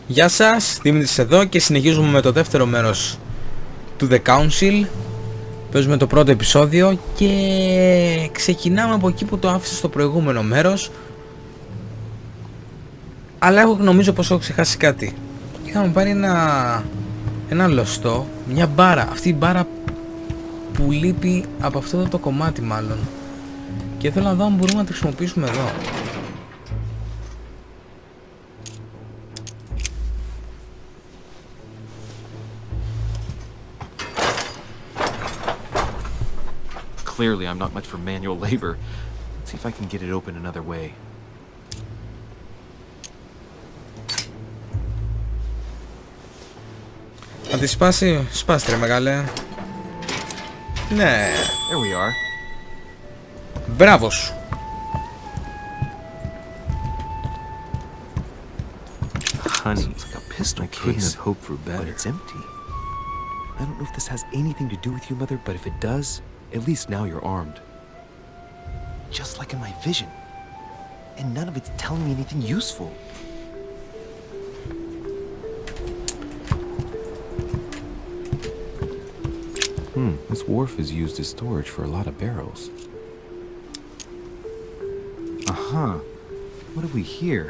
Γεια σας, Δημήτρης εδώ και συνεχίζουμε με το δεύτερο μέρος του The Council. Παίζουμε το πρώτο επεισόδιο και ξεκινάμε από εκεί που το άφησα στο προηγούμενο μέρος. Αλλά εγώ νομίζω πως έχω ξεχάσει κάτι. Είχαμε πάρει ένα λωστό, μια μπάρα, αυτή η μπάρα που λείπει από αυτό το κομμάτι μάλλον. Και θέλω να δω αν μπορούμε να το χρησιμοποιήσουμε εδώ. Clearly, I'm not much for manual labor. Let's see if I can get it open another way. Να τη σπάσει, σπάστε ρε μεγάλε. Ναι. There we are. Μπράβο σου. Honey, it's like a pistol case. I couldn't have hoped for better. But it's empty. I don't know if this has anything to do with you, Mother, but if it does, at least now you're armed. Just like in my vision. And none of it's telling me anything useful. This wharf is used as storage for a lot of barrels. Uh-huh. What have we here?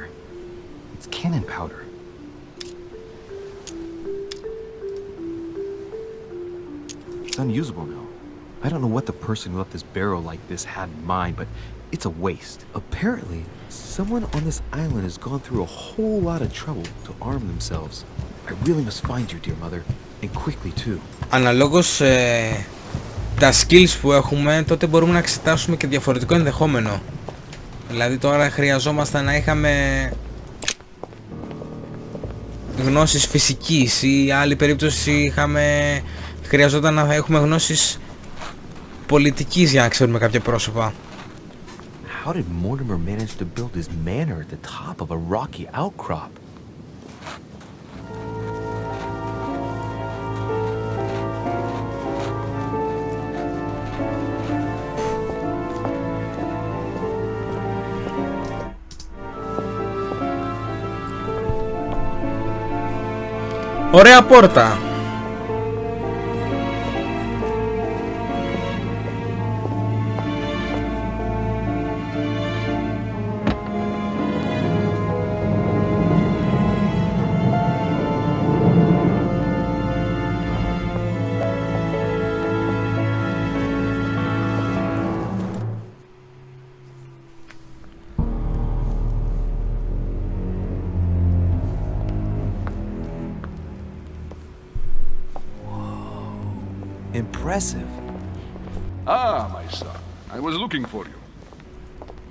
It's cannon powder. It's unusable now. I don't know what the person who left this barrel like this had in mind, but it's a waste. Apparently, someone on this island has gone through a whole lot of trouble to arm themselves. I really must find you, dear mother, and quickly too. Αναλόγως τα skills που έχουμε, τότε μπορούμε να εξετάσουμε και διαφορετικό ενδεχόμενο. Δηλαδή τώρα χρειαζόμαστε να είχαμε γνώσεις φυσικής ή άλλη περίπτωση χρειαζόταν να έχουμε γνώσεις πολιτικής για να ξέρουμε κάποια πρόσωπα. How did Mortimer manage to build his manor at the top of a rocky outcrop? Ωραία πόρτα. Impressive. Ah, my son. I was looking for you.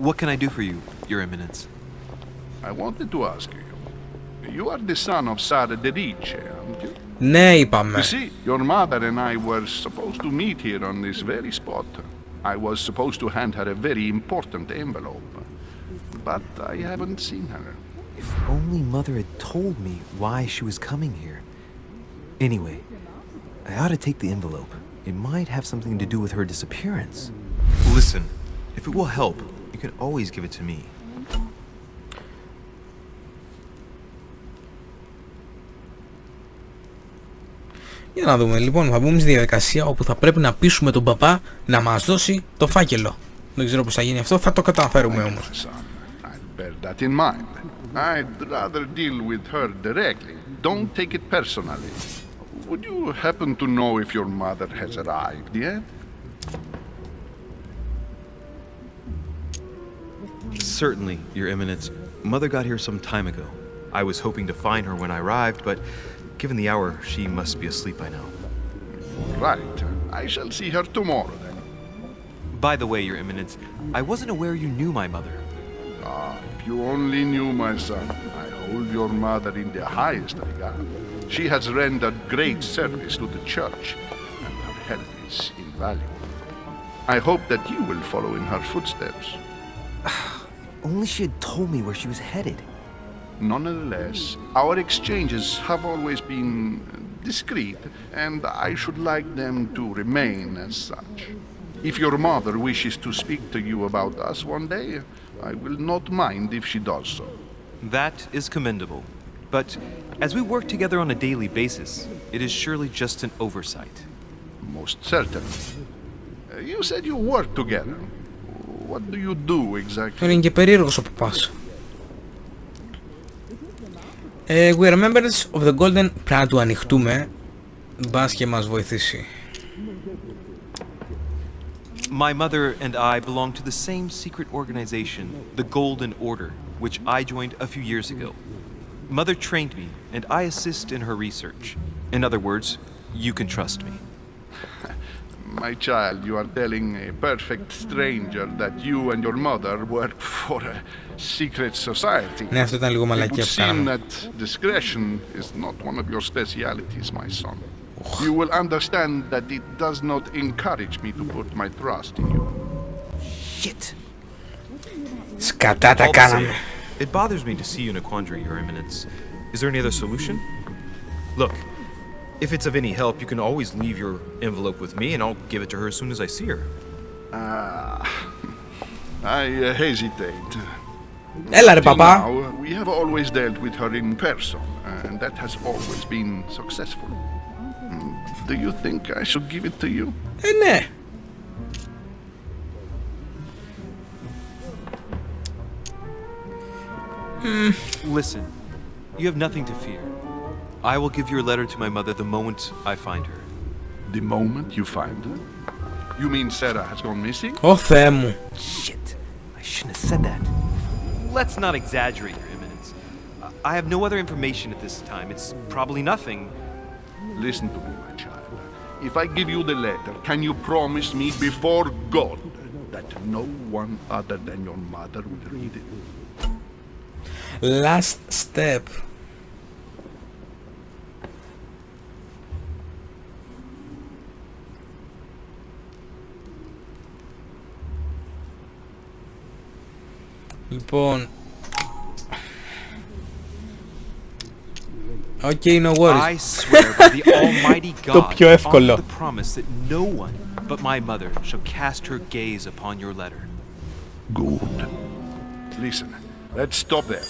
What can I do for you, Your Eminence? I wanted to ask you. You are the son of Dialexe, aren't you? Ναι, είπαμε. You see, your mother and I were supposed to meet here on this very spot. I was supposed to hand her a very important envelope. But I haven't seen her. If only Mother had told me why she was coming here. Anyway, I ought to take the envelope. It might have something to do with her disappearance. Listen, if it will help, you can always give it to me. Για να δούμε, λοιπόν, θα μπούμε στη διαδικασία όπου θα πρέπει να πείσουμε τον παπά να μας δώσει το φάκελο. Δεν ξέρω πώς θα γίνει αυτό, θα το καταφέρουμε όμως. I'll bear that in mind. I'd rather deal with her directly. Don't take it personally. Would you happen to know if your mother has arrived yet? Certainly, Your Eminence. Mother got here some time ago. I was hoping to find her when I arrived, but given the hour, she must be asleep by now. Right. I shall see her tomorrow then. By the way, Your Eminence, I wasn't aware you knew my mother. Ah, if you only knew, my son. I hold your mother in the highest regard. She has rendered great service to the church, and her help is invaluable. I hope that you will follow in her footsteps. Only she had told me where she was headed. Nonetheless, our exchanges have always been discreet, and I should like them to remain as such. If your mother wishes to speak to you about us one day, I will not mind if she does so. That is commendable. but as we work together on a daily basis, it is surely just an oversight. Most certainly. You said you work together. What do you do exactly? Είναι και περίεργος ο παπάς. We are members of the Golden... Πρέπει να του ανοιχτούμε. Μπας και μας βοηθήσει. My mother and I belong to the same secret organization, the Golden Order, which I joined a few years ago. Mother trained me, and I assist in her research. In other words, you can trust me. My child, you are telling a perfect stranger that you and your mother work for a secret society. Ναι, αυτό ήταν λίγο It would μαλακία που seem κάναμε. that discretion is not one of your specialities, my son. You will understand that it does not encourage me to put my trust in you. Shit! Σκατά τα All the κάναμε. same, it bothers me to see you in a quandary, Your Eminence. Is there any other solution? Look, if it's of any help, you can always leave your envelope with me, and I'll give it to her as soon as I see her. I hesitate. Έλα ρε Till παπά. now, we have always dealt with her in person, and that has always been successful. Do you think I should give it to you? Ναι. Listen, you have nothing to fear. I will give your letter to my mother the moment I find her. The moment you find her? You mean Sarah has gone missing? Ω Θεέ μου. Shit, I shouldn't have said that. Let's not exaggerate, Your Eminence. I have no other information at this time. It's probably nothing. Listen to me, my child. If I give you the letter, can you promise me before God that no one other than your mother will read it? Last step. Λοιπόν. Okay, no worries. I swear by the Almighty Το God πιο εύκολο. on the promise that no one but my mother shall cast her gaze upon your letter. Good. Listen, let's stop there.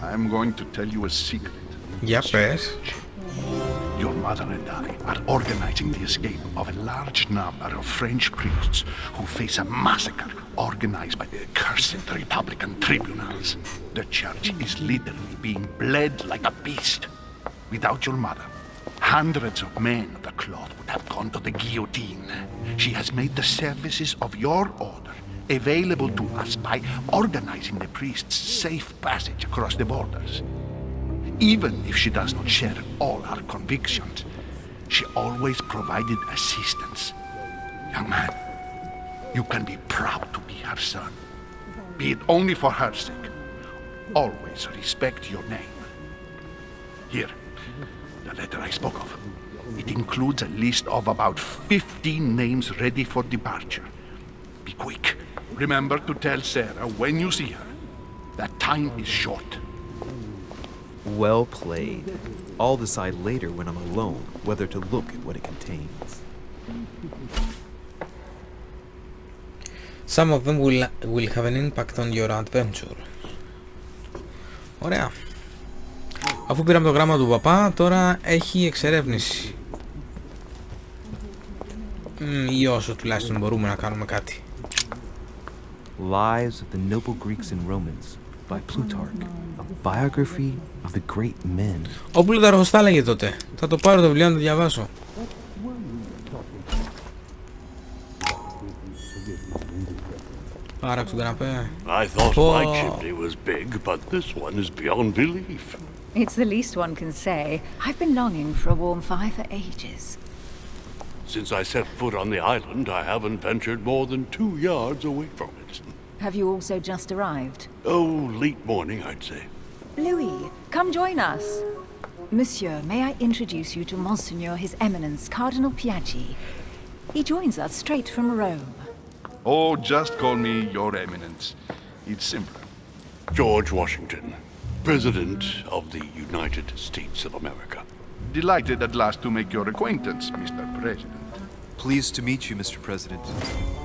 I'm going to tell you a secret. Για πες. Your mother and I are organizing the escape of a large number of French priests who face a massacre organized by the accursed Republican tribunals. The church is literally being bled like a beast. Without your mother, hundreds of men of the cloth would have gone to the guillotine. She has made the services of your order available to us by organizing the priests' safe passage across the borders. Even if she does not share all our convictions, she always provided assistance. Young man, you can be proud to be her son. Be it only for her sake. Always respect your name. Here, the letter I spoke of. It includes a list of about 15 names ready for departure. Be quick. Remember to tell Sarah when you see her that time is short. Well played. I'll decide later when I'm alone whether to look at what it contains. Some of them will have an impact on your adventure. Ωραία. Αφού πήραμε το γράμμα του παπά, τώρα έχει εξερεύνηση. Ή όσο τουλάχιστον μπορούμε να κάνουμε κάτι. Lives of the Noble Greeks and Romans by Plutarch. A biography of the great men. Ο Πλούταρχος τα έλεγε τότε. Θα το πάρω το βιβλίο να το διαβάσω. Άρα στον καναπέ. I thought my chimney was big, but this one is beyond belief. It's the least one can say. I've been longing for a warm fire for ages. Since I set foot on the island, I haven't ventured more than 2 yards away from it. Have you also just arrived? Oh, late morning, I'd say. Louis, come join us. Monsieur, may I introduce you to Monseigneur His Eminence, Cardinal Piaggi. He joins us straight from Rome. Oh, just call me Your Eminence. It's simpler. George Washington, President of the United States of America. Delighted at last to make your acquaintance, Mr. President. Pleased to meet you, Mr. President.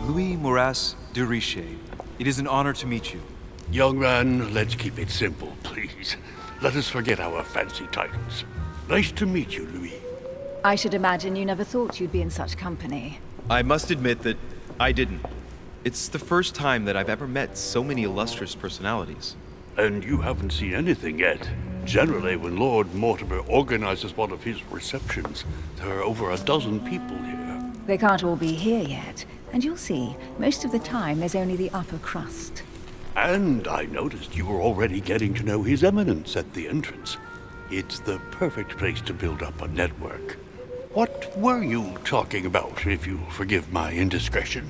Louis Moras de Richer. It is an honor to meet you. Young man, let's keep it simple, please. let us forget our fancy titles. Nice to meet you, Louis. I should imagine you never thought you'd be in such company. I must admit that I didn't. It's the first time that I've ever met so many illustrious personalities. And you haven't seen anything yet. Generally, when Lord Mortimer organizes one of his receptions, there are over a dozen people here. They can't all be here yet, and you'll see, most of the time there's only the upper crust. And I noticed you were already getting to know His Eminence at the entrance. It's the perfect place to build up a network. What were you talking about, if you forgive my indiscretion?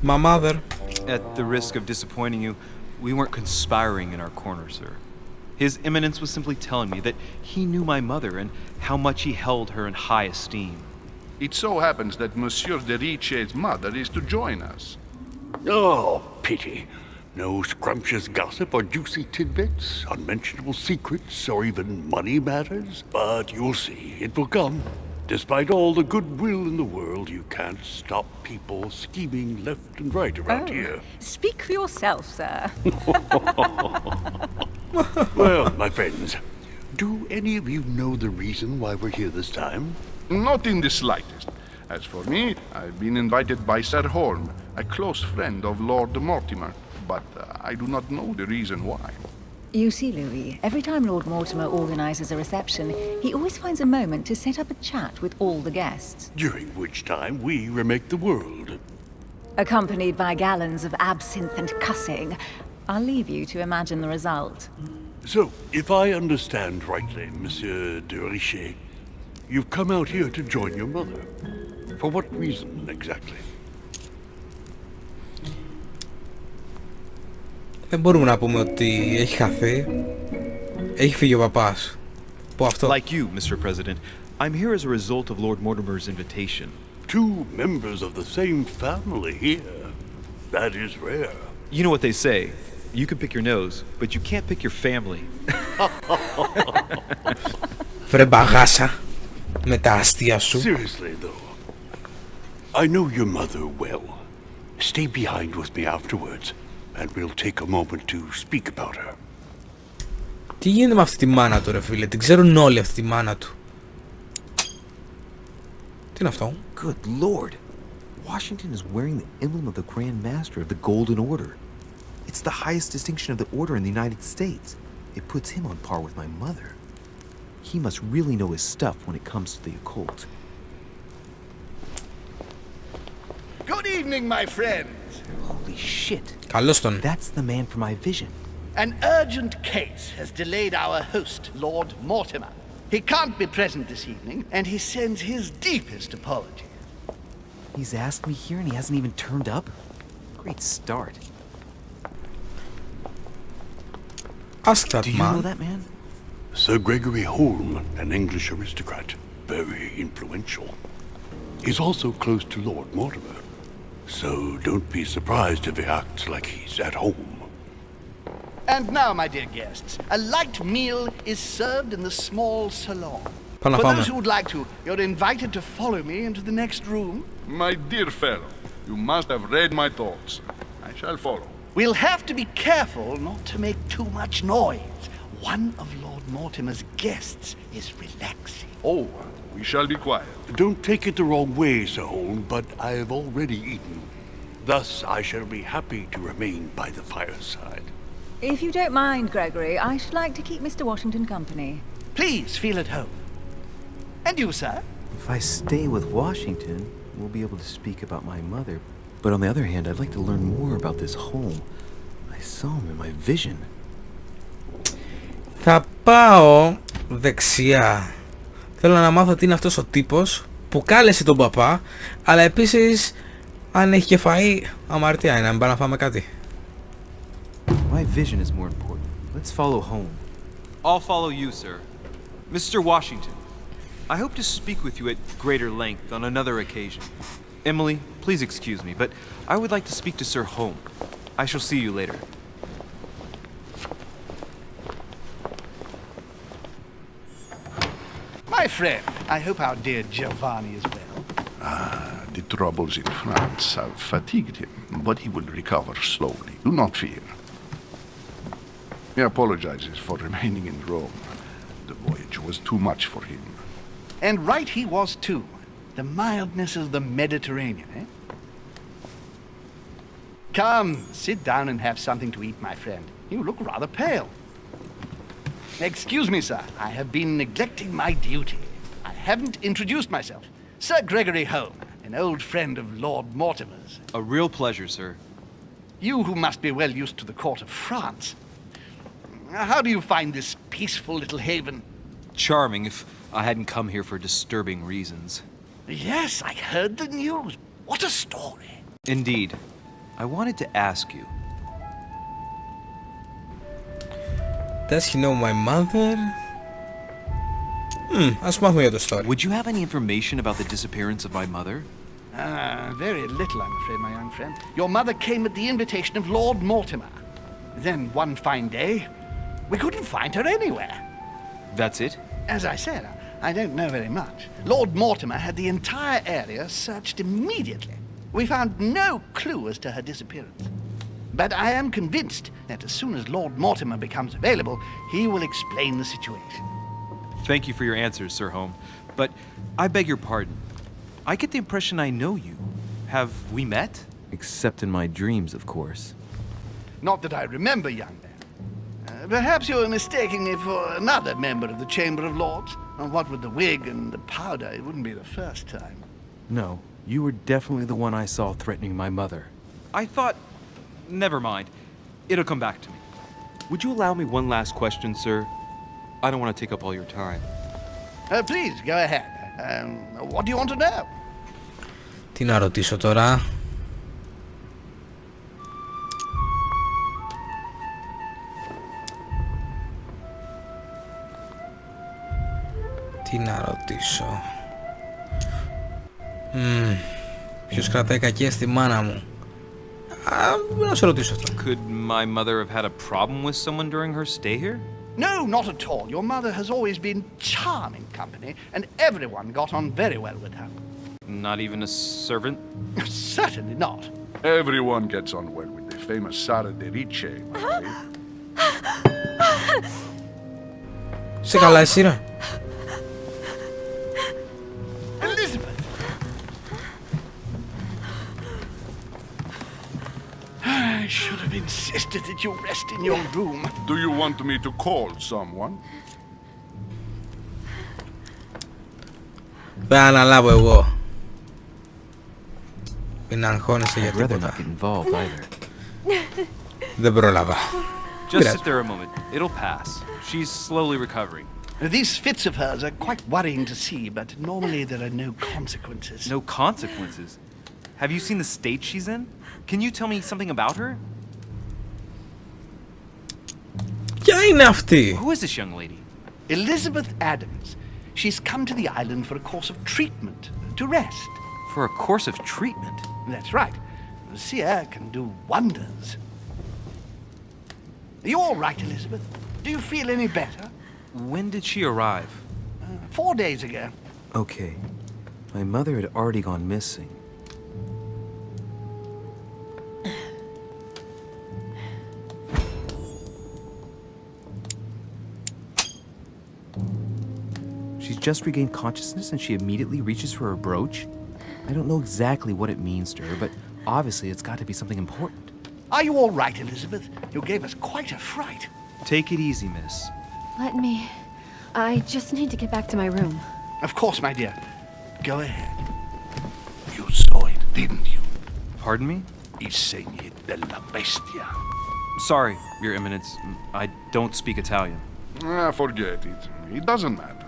My mother. At the risk of disappointing you, we weren't conspiring in our corner, sir. His Eminence was simply telling me that he knew my mother and how much he held her in high esteem. It so happens that Monsieur de Riche's mother is to join us. Oh, pity. No scrumptious gossip or juicy tidbits, unmentionable secrets, or even money matters. But you'll see, it will come. Despite all the goodwill in the world, you can't stop people scheming left and right around here. Speak for yourself, sir. Well, my friends, do any of you know the reason why we're here this time? Not in the slightest. As for me, I've been invited by Sir Holm, a close friend of Lord Mortimer, but I do not know the reason why. You see, Louis, every time Lord Mortimer organizes a reception, he always finds a moment to set up a chat with all the guests. During which time we remake the world. Accompanied by gallons of absinthe and cussing. I'll leave you to imagine the result. So, if I understand rightly, Monsieur de Riche, you've come out here to join your mother. For what reason, exactly? Δεν μπορούμε να πούμε ότι έχει χαθεί. Έχει φύγει ο παπάς. Πω αυτό. Like you, Mr. President, I'm here as a result of Lord Mortimer's invitation. Two members of the same family here. That is rare. You know what they say. You can pick your nose, but you can't pick your family. Βρε μπαγάσα. Με τα αστεία σου. Seriously, though. I know your mother well. Stay behind with me afterwards, and we'll take a moment to speak about her. Τι γίνεται με αυτή τη μάνα του, ρε φίλε? Την ξέρουν όλοι αυτή τη μάνα του. Τι είναι αυτό? Good Lord. Washington is wearing the emblem of the Grand Master of the Golden Order. It's the highest distinction of the order in the United States. It puts him on par with my mother. He must really know his stuff when it comes to the occult. Good evening, my friends. Holy shit. Καλώς τον. That's the man for my vision. An urgent case has delayed our host, Lord Mortimer. He can't be present this evening, and he sends his deepest apologies. He's asked me here and he hasn't even turned up? Great start. Ask that Do you man. know that man? Sir Gregory Holm, an English aristocrat, very influential. He's also close to Lord Mortimer, so don't be surprised if he acts like he's at home. And now, my dear guests, a light meal is served in the small salon. Πάμε να For φάμε. those who would like to, you're invited to follow me into the next room. My dear fellow, you must have read my thoughts. I shall follow. We'll have to be careful not to make too much noise. One of Lord Mortimer's guests is relaxing. Oh, we shall be quiet. Don't take it the wrong way, Sir Holm, but I've already eaten. Thus, I shall be happy to remain by the fireside. If you don't mind, Gregory, I should like to keep Mr. Washington company. Please feel at home. And you, sir? If I stay with Washington, we'll be able to speak about my mother. But on the other hand, I'd like to learn more about this home. I saw him in my vision. Θα πάω δεξιά. Θέλω να μάθω τι είναι αυτός ο τύπος που κάλεσε τον παπά, αλλά επίσης αν έχει και φαΐ, αμαρτία είναι, να μην πάμε να φάμε κάτι. My vision is more important. Let's follow home. I'll follow you, sir. Mr. Washington, I hope to speak with you at greater length on another occasion. Emily, please excuse me, but I would like to speak to Sir Holm. I shall see you later. My friend, I hope our dear Giovanni is well. The troubles in France have fatigued him, but he will recover slowly. Do not fear. He apologizes for remaining in Rome. The voyage was too much for him. And right he was too. The mildness of the Mediterranean, eh? Come, sit down and have something to eat, my friend. You look rather pale. Excuse me, sir. I have been neglecting my duty. I haven't introduced myself. Sir Gregory Home, an old friend of Lord Mortimer's. A real pleasure, sir. You who must be well used to the court of France. How do you find this peaceful little haven? Charming if I hadn't come here for disturbing reasons. Yes, I heard the news. What a story. Indeed. I wanted to ask you. Does he know my mother? Ας μάθουμε για το story. Would you have any information about the disappearance of my mother? Very little, I'm afraid, my young friend. Your mother came at the invitation of Lord Mortimer. Then one fine day, we couldn't find her anywhere. That's it? As I said, I don't know very much. Lord Mortimer had the entire area searched immediately. We found no clue as to her disappearance. But I am convinced that as soon as Lord Mortimer becomes available, he will explain the situation. Thank you for your answers, Sir Home. But I beg your pardon. I get the impression I know you. Have we met? Except in my dreams, of course. Not that I remember, young man. Perhaps you are mistaking me for another member of the Chamber of Lords. What with the wig and the powder, it wouldn't be the first time. No, you were definitely the one I saw threatening my mother. I thought... Never mind. It'll come back to me. Would you allow me one last question, sir? I don't want to take up all your time. Please, go ahead. What do you want to know? Τι να ρωτήσω τώρα? Τι να ρωτήσω? Ποιος κρατάει κακία στη μάνα μου? Να σε ρωτήσω αυτό. Could my mother have had a problem with someone during her stay here? No, not at all. Your mother has always been charming company, and everyone got on very well with her. Not even a servant? Certainly not. Everyone gets on well with the famous Saliderice, my lady. Σε καλά εσύ ρε? Elizabeth! I should have insisted that you rest in your room. Do you want me to call someone? Θα αναλάβω εγώ. Μην αγχώνεσαι για I'd rather τίποτα. not get involved either. Δεν πρόλαβα. Just sit there a moment. It'll pass. She's slowly recovering. These fits of hers are quite worrying to see, but normally there are no consequences. No consequences? Have you seen the state she's in? Can you tell me something about her? Ποια είναι αυτή? Who is this young lady? Elizabeth Adams. She's come to the island for a course of treatment, to rest. For a course of treatment? That's right. The seer can do wonders. Are you all right, Elizabeth? Do you feel any better? When did she arrive? 4 days ago. Okay. My mother had already gone missing. She's just regained consciousness and she immediately reaches for her brooch? I don't know exactly what it means to her, but obviously it's got to be something important. Are you all right, Elizabeth? You gave us quite a fright. Take it easy, miss. Let me... I just need to get back to my room. Of course, my dear. Go ahead. You saw it, didn't you? Pardon me? Insegne della bestia. Sorry, Your Eminence. I don't speak Italian. Forget it. It doesn't matter.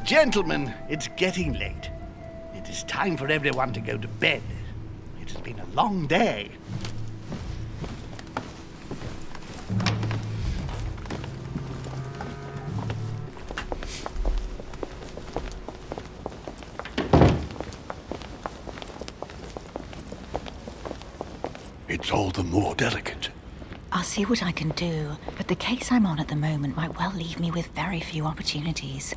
Gentlemen, it's getting late. It is time for everyone to go to bed. It has been a long day. It's all the more delicate. I'll see what I can do, but the case I'm on at the moment might well leave me with very few opportunities.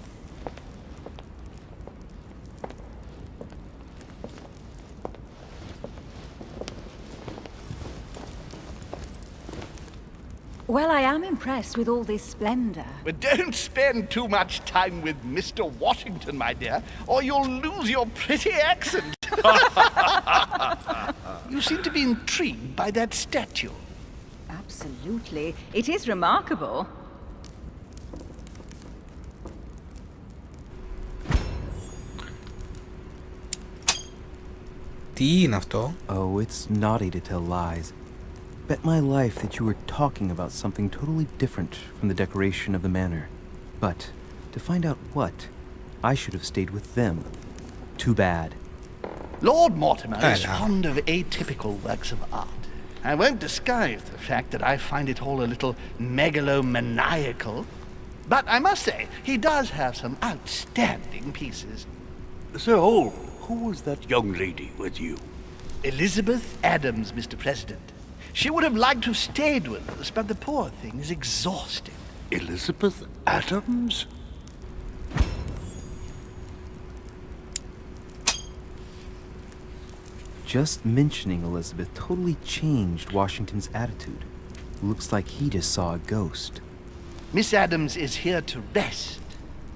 Well, I am impressed with all this splendor. But don't spend too much time with Mr. Washington, my dear, or you'll lose your pretty accent. You seem to be intrigued by that statue. Absolutely. It is remarkable. Τι είναι αυτό? Oh, it's naughty to tell lies. Bet my life that you were talking about something totally different from the decoration of the manor. But to find out what, I should have stayed with them. Too bad. Lord Mortimer is Hello. fond of atypical works of art. I won't disguise the fact that I find it all a little megalomaniacal. But I must say, he does have some outstanding pieces. Sir Hall, who was that young lady with you? Elizabeth Adams, Mr. President. She would have liked to have stayed with us, but the poor thing is exhausting. Elizabeth Adams? Just mentioning Elizabeth totally changed Washington's attitude. Looks like he just saw a ghost. Miss Adams is here to rest.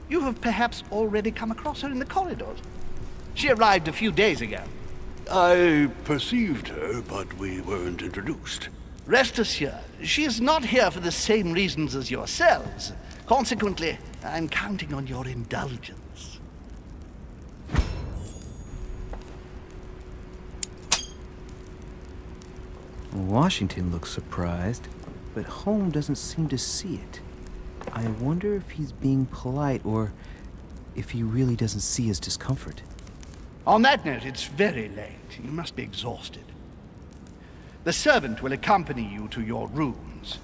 You have perhaps already come across her in the corridors. She arrived a few days ago. I perceived her, but we weren't introduced. Rest assured, she is not here for the same reasons as yourselves. Consequently, I'm counting on your indulgence. Washington looks surprised, but Holmes doesn't seem to see it. I wonder if he's being polite or if he really doesn't see his discomfort. On that note, it's very late. You must be exhausted. The servant will accompany you to your rooms.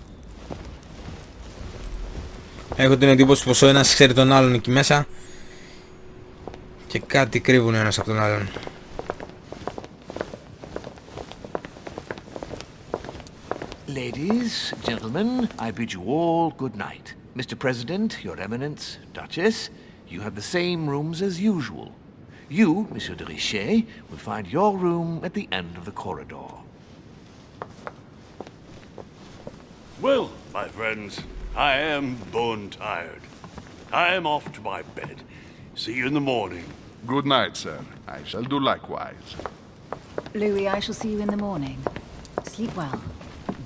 Έχω την εντύπωση πως ο ένας ξέρει τον άλλον εκεί μέσα και κάτι κρύβουν ο ένας από τον άλλον. Ladies, gentlemen, I bid you all good night. Mr. President, Your Eminence, Duchess, you have the same rooms as usual. You, Monsieur de Richet, will find your room at the end of the corridor. Well, my friends, I am bone tired. I am off to my bed. See you in the morning. Good night, sir. I shall do likewise. Louis, I shall see you in the morning. Sleep well.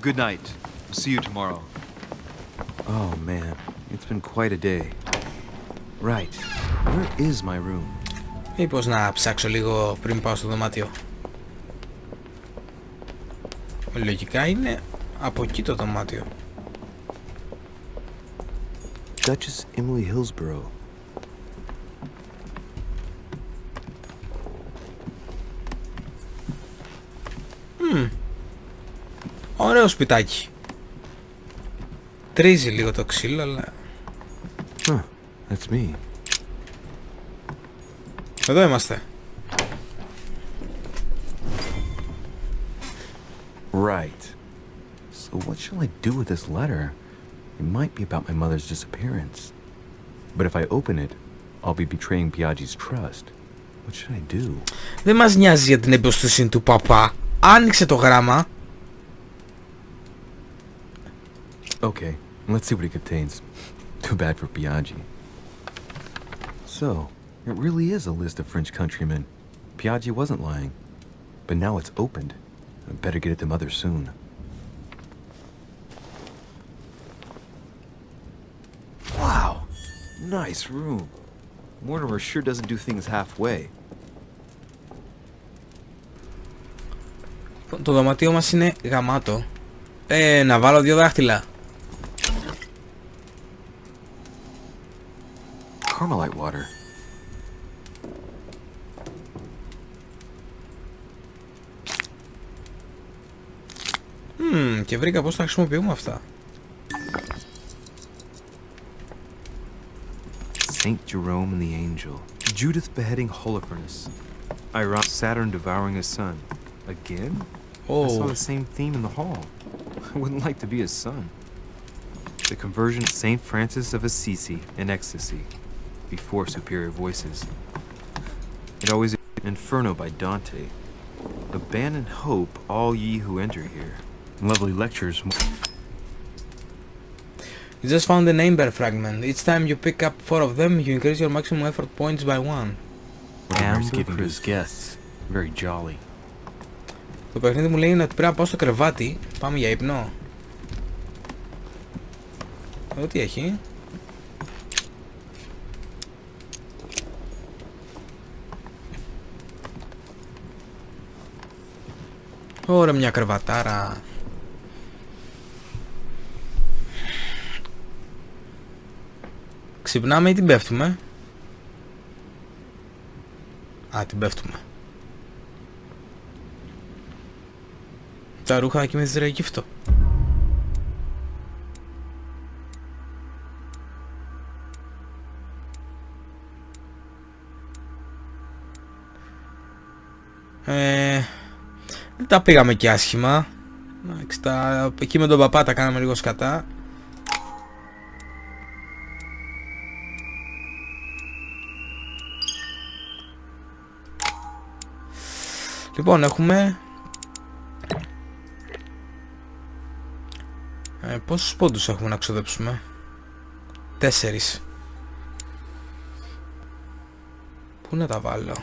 Good night. See you tomorrow. Oh man, it's been quite a day. Right, where is my room? Μήπως να ψάξω λίγο πριν πάω στο δωμάτιο. Λογικά είναι από εκεί το δωμάτιο. Duchess Emily Hillsborough. Ωραίο σπιτάκι. Τρίζει λίγο το ξύλο, αλλά... Huh, that's me. Εδώ είμαστε. Right. So what shall I do with this letter? It might be about my mother's disappearance. But if I open it, I'll be betraying Piaggi's trust. What should I do? Δεν μας νοιάζει για την εμπιστοσύνη του παπά. Άνοιξε το γράμμα. Okay, let's see what it contains. Too bad for Piaggi. So, it really is a list of French countrymen. Piaggi wasn't lying. But now it's opened. I better get it to Mother soon. Wow! Nice room. Mortimer sure doesn't do things halfway. Το δωμάτιο μας είναι γαμάτο. Να βάλω 2 δάχτυλα. Carmelite water. Και βρήκα πώς τα χρησιμοποιούμε αυτά. Saint Jerome and the Angel. Judith beheading Holofernes. Iran Saturn devouring his son. Again? I saw the same theme in the hall. I wouldn't like to be his son. The conversion of Saint Francis of Assisi in ecstasy. Before superior voices. It always Inferno by Dante. Abandon hope, all ye who enter here. Lovely lectures. You just found an amber fragment. Each time you pick up 4 of them, you increase your maximum effort points by 1. Amber giving his guests. Very jolly. Το παιχνίδι μου λέει ότι πρέπει να πάω στο κρεβάτι. Πάμε για ύπνο. Εδώ τι έχει? Ωραία, μια κρεβατάρα. Ξυπνάμε ή την πέφτουμε? Α, την πέφτουμε. Τα ρούχα εκεί με τη ρεγύφτο. Δεν τα πήγαμε και άσχημα. Εκεί με τον παπά τα κάναμε λίγο σκατά. Λοιπόν, έχουμε πόσους πόντους έχουμε να ξοδέψουμε? 4. Πού να τα βάλω?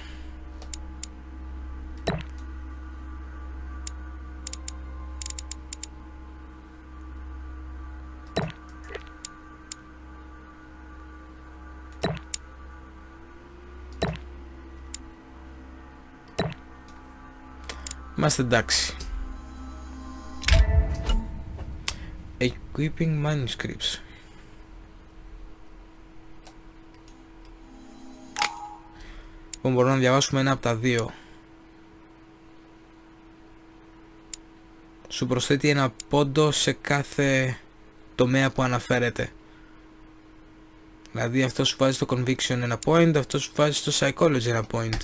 Είμαστε εντάξει. Equipping manuscripts. Λοιπόν, μπορούμε να διαβάσουμε ένα από τα δύο. Σου προσθέτει ένα πόντο σε κάθε τομέα που αναφέρεται. Δηλαδή αυτό σου βάζει στο conviction ένα point, αυτό σου βάζει στο psychology ένα point.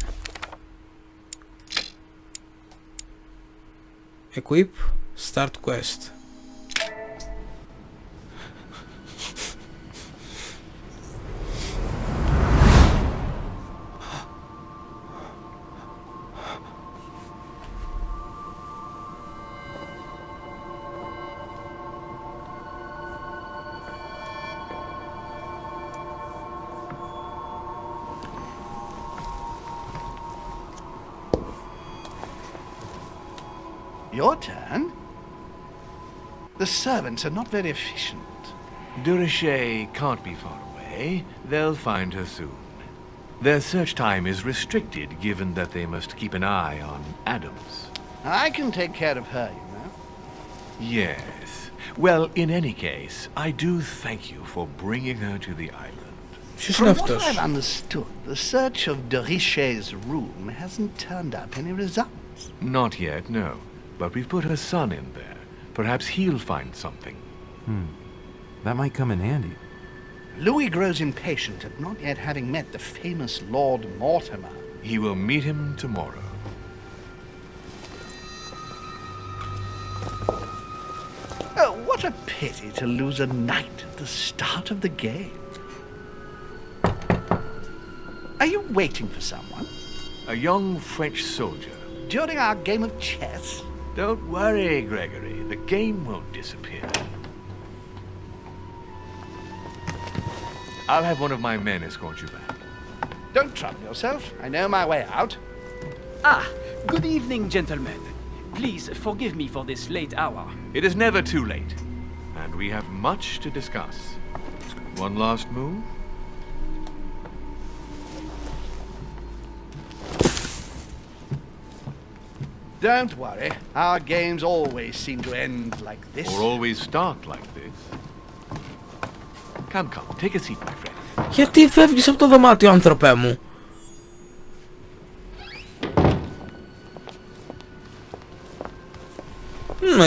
Equip, start quest. Your turn? The servants are not very efficient. Durechet can't be far away. They'll find her soon. Their search time is restricted, given that they must keep an eye on Adams. I can take care of her, you know. Yes. Well, in any case, I do thank you for bringing her to the island. From what I've understood, the search of Durechet's room hasn't turned up any results. Not yet, no. But we've put her son in there. Perhaps he'll find something. That might come in handy. Louis grows impatient at not yet having met the famous Lord Mortimer. He will meet him tomorrow. Oh, what a pity to lose a knight at the start of the game. Are you waiting for someone? A young French soldier. During our game of chess? Don't worry, Gregory. The game won't disappear. I'll have one of my men escort you back. Don't trouble yourself. I know my way out. Ah, good evening, gentlemen. Please forgive me for this late hour. It is never too late, and we have much to discuss. One last move? Don't worry. Our games always seem to end like this. Or always start like this. Come, take a seat, my friend. Γιατί φεύγεις από το δωμάτιο, άνθρωπέ μου?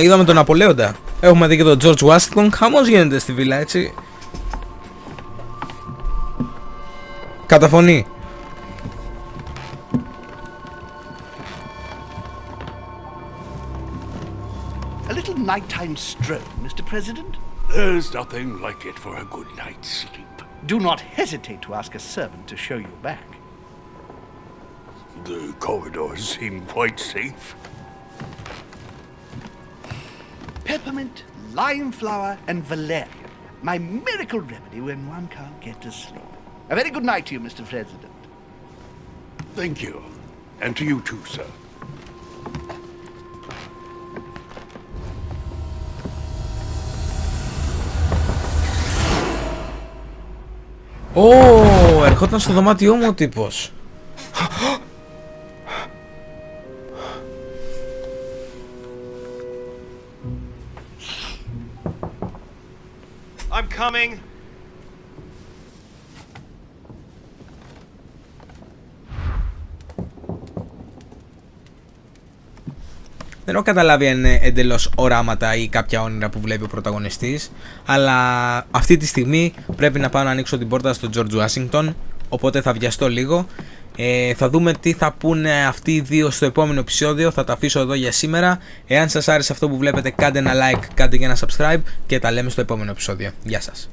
Είδαμε τον Ναπολέοντα. Έχουμε δει και τον George Washington. Χαμός γίνεται στη βίλα, έτσι. Καταφωνεί. A little nighttime stroll, Mr. President? There's nothing like it for a good night's sleep. Do not hesitate to ask a servant to show you back. The corridors seem quite safe. Peppermint, lime flower, and valerian. My miracle remedy when one can't get to sleep. A very good night to you, Mr. President. Thank you. And to you too, sir. Ω, ερχόταν στο δωμάτιό μου ο τύπος. I'm coming. Δεν έχω καταλάβει αν είναι εντελώς οράματα ή κάποια όνειρα που βλέπει ο πρωταγωνιστής, αλλά αυτή τη στιγμή πρέπει να πάω να ανοίξω την πόρτα στο George Washington, οπότε θα βιαστώ λίγο. Θα δούμε τι θα πούνε αυτοί οι δύο στο επόμενο επεισόδιο, θα τα αφήσω εδώ για σήμερα. Εάν σας άρεσε αυτό που βλέπετε, κάντε ένα like, κάντε και ένα subscribe και τα λέμε στο επόμενο επεισόδιο. Γεια σας.